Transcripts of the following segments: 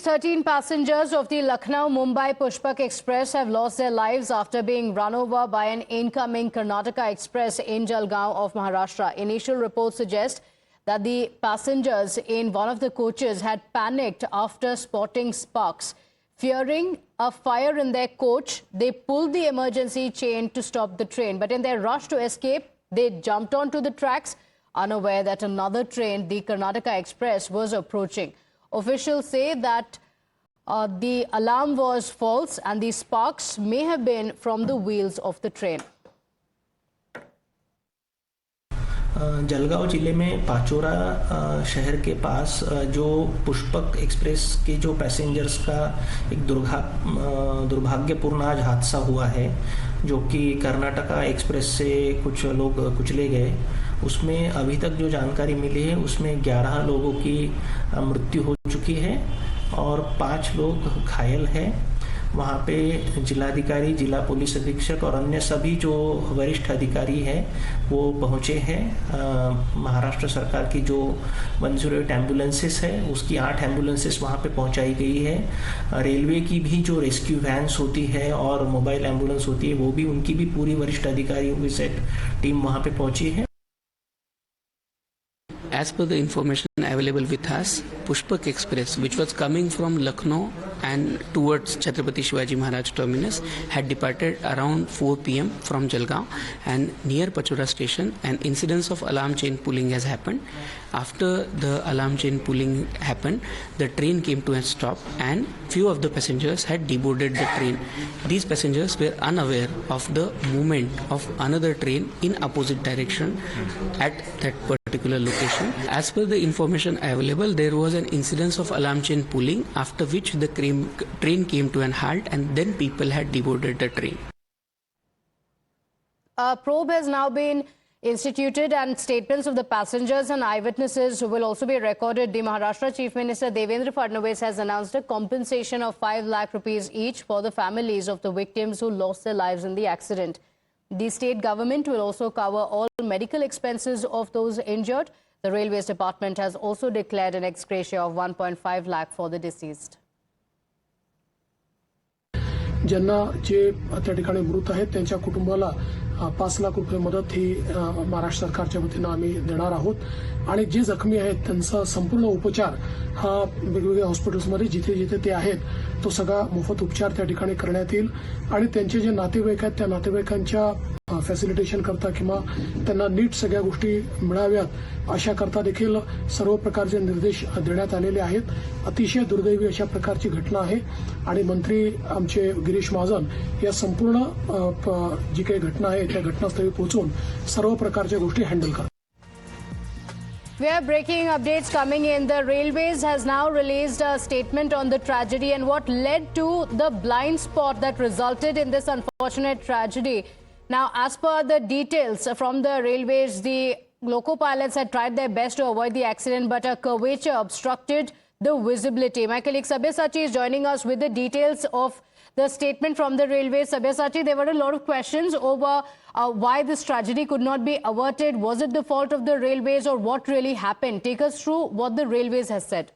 least 13 passengers of the Lucknow-Mumbai Pushpak Express have lost their lives after being run over by an incoming Karnataka Express in Jalgaon of Maharashtra. Initial reports suggest that the passengers in one of the coaches had panicked after spotting sparks. Fearing a fire in their coach, they pulled the emergency chain to stop the train. But in their rush to escape, they jumped onto the tracks, unaware that another train, the Karnataka Express, was approaching. Officials say that the alarm was false and the sparks may have been from the wheels of the train. Jalgaon जिले में पाचोरा शहर के पास जो Pushpak express के जो passengers का एक दुर्भाग्यपूर्ण आज हादसा हुआ है, जो कि कर्नाटका एक्सप्रेस से कुछ लोग कुचले गए। उसमें अभी तक जो जानकारी मिली है उसमें 11 लोगों की मृत्यु हो चुकी है और 5 लोग घायल हैं। वहाँ पे जिलाधिकारी, जिला पुलिस अधीक्षक और अन्य सभी जो वरिष्ठ अधिकारी हैं वो पहुँचे हैं। महाराष्ट्र सरकार की जो 108 एम्बुलेंसेस है उसकी 8 एम्बुलेंसेस वहाँ पे पहुँचाई गई है। रेलवे की भी जो रेस्क्यू वैन्स होती है और मोबाइल एम्बुलेंस होती है वो भी, उनकी भी पूरी वरिष्ठ अधिकारियों की सेट टीम वहाँ पे पहुँची है। As per the information available with us, Pushpak Express, which was coming from Lucknow and towards Chhatrapati Shivaji Maharaj terminus, had departed around 4 p.m. from Jalgaon, and near Pachora station an incidence of alarm chain pulling has happened. After the alarm chain pulling happened, the train came to a stop and few of the passengers had deboarded the train. These passengers were unaware of the movement of another train in opposite direction at that particular location. As per the information available, there was an incidence of alarm chain pulling, after which the train came to an halt and then people had deboarded the train. A probe has now been instituted and statements of the passengers and eyewitnesses will also be recorded. The Maharashtra Chief Minister Devendra Fadnavis has announced a compensation of 5 lakh rupees each for the families of the victims who lost their lives in the accident. The state government will also cover all medical expenses of those injured. The Railways Department has also declared an ex gratia of 1.5 lakh for the deceased. ज्यांना जे त्या ठिकाणी मृत आहेत त्यांच्या कुटुंबाला 5 लाख रुपये मदत ही महाराष्ट्र सरकारच्या वतीनं आम्ही देणार आहोत आणि जे जखमी आहेत त्यांचा संपूर्ण उपचार हा वेगवेगळ्या हॉस्पिटल्समध्ये जिथे जिथे ते आहेत तो सगळा मोफत उपचार त्या ठिकाणी करण्यात येईल आणि त्यांचे जे नातेवाईक आहेत त्या नातेवाईकांच्या फॅसिलिटेशन करता किंवा त्यांना नीट सगळ्या गोष्टी मिळाव्यात अशा करता देखील सर्व प्रकारचे निर्देश देण्यात आलेले आहेत। अतिशय दुर्दैवी अशा प्रकारची घटना आहे आणि मंत्री आमचे गिरीश महाजन या संपूर्ण जी काही घटना आहे त्या घटनास्थळी पोहोचून सर्व प्रकारच्या गोष्टी हँडल करतात। We are breaking updates coming in. The Railways has now released a statement on the tragedy and what led to the blind spot that resulted in this unfortunate tragedy. Now, as per the details from the Railways, the loco pilots had tried their best to avoid the accident, but a curvature obstructed the visibility. My colleague Sabir Sachi is joining us with the details of the statement from the Railways. Sabir Sachi, there were a lot of questions over why this tragedy could not be averted. Was it the fault of the Railways or what really happened? Take us through what the Railways has said.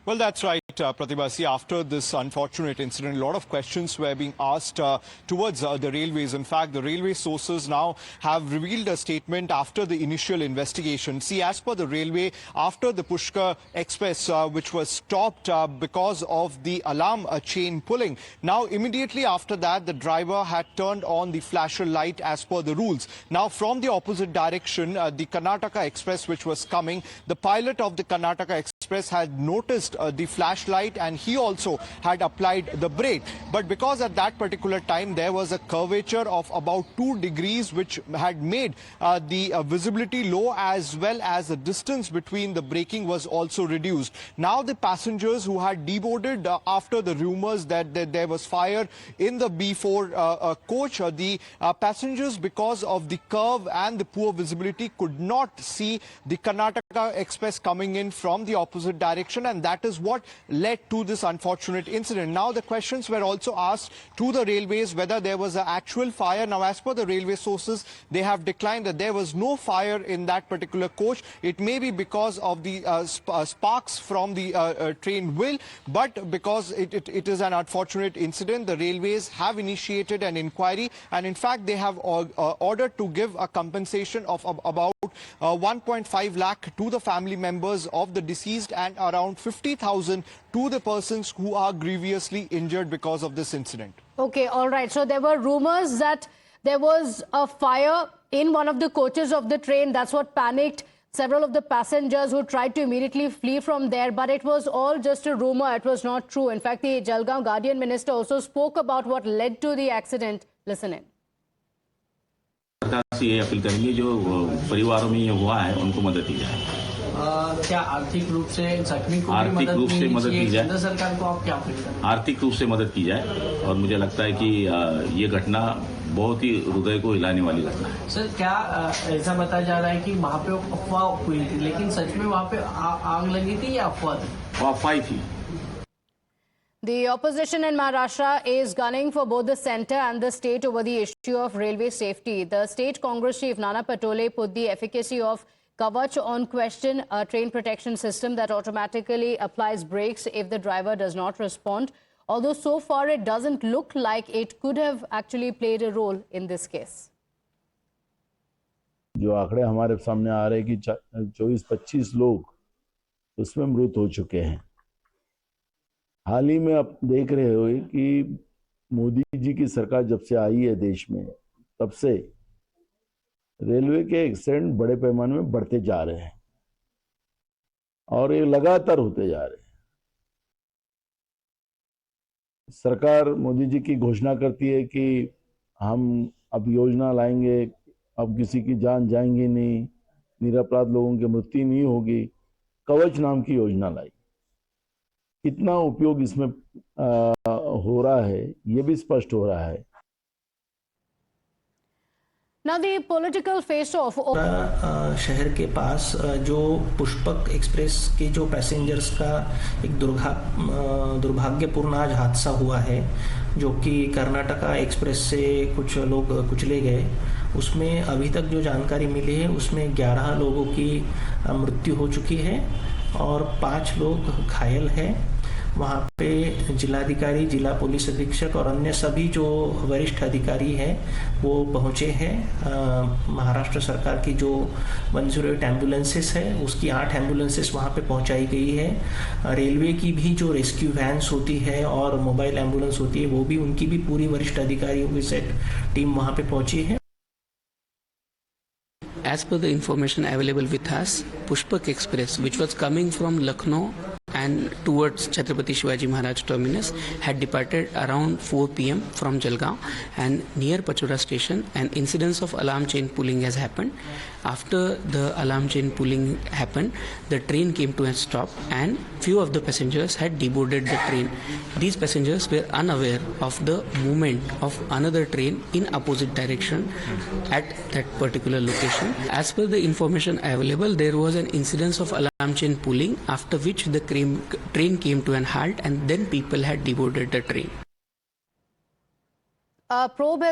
Well, that's right, Pratibha. See, after this unfortunate incident, a lot of questions were being asked towards the railways. In fact, the railway sources now have revealed a statement after the initial investigation. See, as per the railway, after the Pushpak Express, which was stopped because of the alarm chain pulling, now immediately after that, the driver had turned on the flasher light as per the rules. Now, from the opposite direction, the Karnataka Express, which was coming, the pilot of the Karnataka Express had noticed the flashlight and he also had applied the brake. But because at that particular time there was a curvature of about 2 degrees which had made the visibility low, as well as the distance between the braking was also reduced. Now the passengers who had deboarded after the rumors that there was fire in the B4 coach, the passengers, because of the curve and the poor visibility, could not see the Karnataka Express coming in from the opposite opposite direction, and that is what led to this unfortunate incident. Now, the questions were also asked to the railways whether there was an actual fire. Now, as per the railway sources, they have declined that there was no fire in that particular coach. It may be because of the sparks from the train wheel, but because it is an unfortunate incident, the railways have initiated an inquiry, and in fact, they have ordered to give a compensation of about 1.5 lakh to the family members of the deceased and around 50,000 to the persons who are grievously injured because of this incident. Okay, all right. So there were rumors that there was a fire in one of the coaches of the train. That's what panicked several of the passengers who tried to immediately flee from there. But it was all just a rumor. It was not true. In fact, the Jalgaon Guardian Minister also spoke about what led to the accident. Listen in. सरकार से ये appeal करेंगे जो परिवारों में ये हुआ है उनको मदद दी जाए। क्या आर्थिक रूप से जख्मी को भी आर्थिक रूप से मदद की जाए। केंद्र सरकार को आप क्या अपील करेंगे? आर्थिक रूप से मदद की जाए और मुझे लगता है कि ये घटना बहुत ही हृदय को हिलाने वाली घटना है। सर, क्या ऐसा बताया जा रहा है कि वहाँ पे अफवाह हुई थी, लेकिन सच में वहाँ पे आग लगी थी या अफवाह थी? वो अफवाह थी। The opposition in Maharashtra is gunning for both the centre and the state over the issue of railway safety. The state Congress chief Nana Patole put the efficacy of Kavach on question, a train protection system that automatically applies brakes if the driver does not respond. Although so far it doesn't look like it could have actually played a role in this case. जो आंकड़े हमारे सामने आ रहे हैं कि 24-25 लोग उसमें मृत हो चुके हैं। हाल ही में आप देख रहे हो कि मोदी जी की सरकार जब से आई है देश में, तब से रेलवे के एक्सीडेंट बड़े पैमाने में बढ़ते जा रहे हैं और ये लगातार होते जा रहे हैं। सरकार मोदी जी की घोषणा करती है कि हम अब योजना लाएंगे, अब किसी की जान जाएंगी नहीं, निरपराध लोगों की मृत्यु नहीं होगी। कवच नाम की योजना लाई। कितना उपयोग इसमें हो रहा है ये भी स्पष्ट हो रहा है। Now the political face-off. शहर के पास जो पुष्पक एक्सप्रेस के जो पैसेंजर्स का एक दुर्भाग्यपूर्ण आज हादसा हुआ है, जो कि कर्नाटका एक्सप्रेस से कुछ लोग कुचले गए, उसमें अभी तक जो जानकारी मिली है उसमें 11 लोगों की मृत्यु हो चुकी है और 5 लोग घायल हैं। वहाँ पे जिलाधिकारी, जिला पुलिस अधीक्षक और अन्य सभी जो वरिष्ठ अधिकारी हैं वो पहुँचे हैं। महाराष्ट्र सरकार की जो 108 एम्बुलेंसेस है उसकी 8 एम्बुलेंसेस वहाँ पे पहुँचाई गई है। रेलवे की भी जो रेस्क्यू वैन्स होती है और मोबाइल एम्बुलेंस होती है वो भी, उनकी भी पूरी वरिष्ठ अधिकारियों की सेट टीम वहाँ पे पहुँची है। As per the information available with us, Pushpak Express, which was coming from Lucknow and towards Chhatrapati Shivaji Maharaj terminus, had departed around 4 p.m. from Jalgaon, and near Pachora station an incidence of alarm chain pulling has happened. After the alarm chain pulling happened, the train came to a stop and few of the passengers had deboarded the train. These passengers were unaware of the movement of another train in opposite direction at that particular location. As per the information available, there was an incidence of alarm chain pulling, after which the train came to an halt and then people had deboarded the train. A probe